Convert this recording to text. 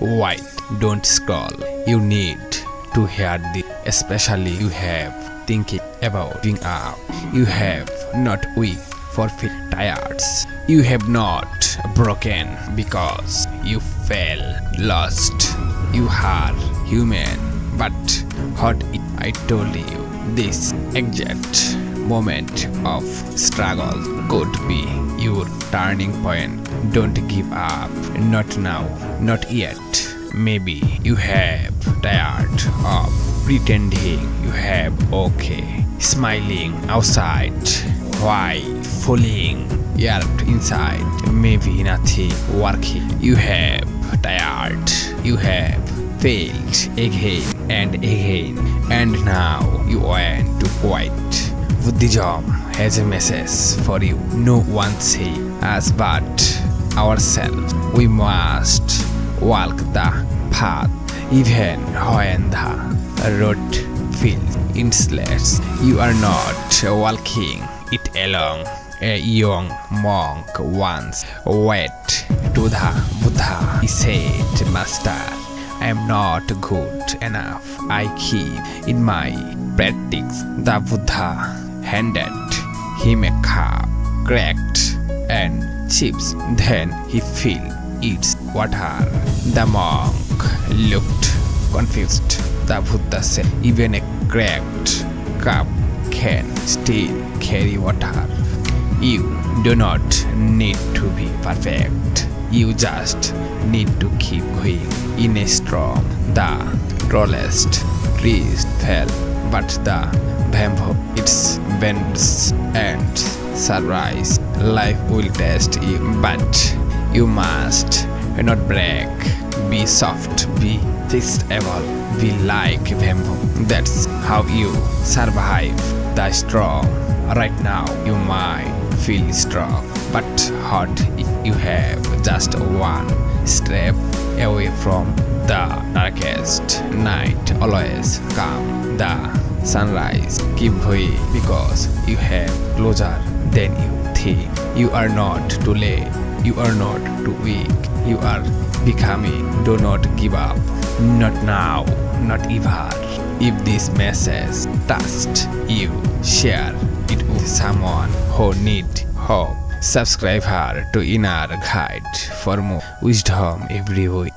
Wait, don't scroll. You need to hear this, especially you have thinking about giving up. You have not weak for feeling tired. You have not broken because you felt lost. You are human, but what if I told you this exact moment of struggle could be your turning point? Don't give up. Not now, not yet. Maybe you have tired of pretending you have okay, smiling outside while falling yet inside. Maybe nothing working. You have tired. You have failed again and again, and now you want to quit. Buddhism has a message for you. No one sees us but ourselves. We must walk the path even when the road feels endless. You are not walking it alone. A young monk once went to the Buddha. He said, "Master, I am not good enough. I keep in my practice." The Buddha handed him a cup, cracked and chips. Then he filled its water. The monk looked confused. The Buddha said, "Even a cracked cup can still carry water. You do not need to be perfect. You just need to keep going." In a storm, the tallest trees fell, but the bamboo its bends and sunrise. Life will test you, but you must not break. Be soft, be fixable, be like bamboo. That's how you survive the storm. Right now, you might feel strong, but what if you have just one step away from the darkest night? Always come the sunrise. Keep going because you have closer than you think. You are not too late. You are not too weak. You are becoming. Do not give up. Not now, not ever. If this message touched you, share it with someone who needs hope. Subscribe her to Inner Guide for more wisdom every week.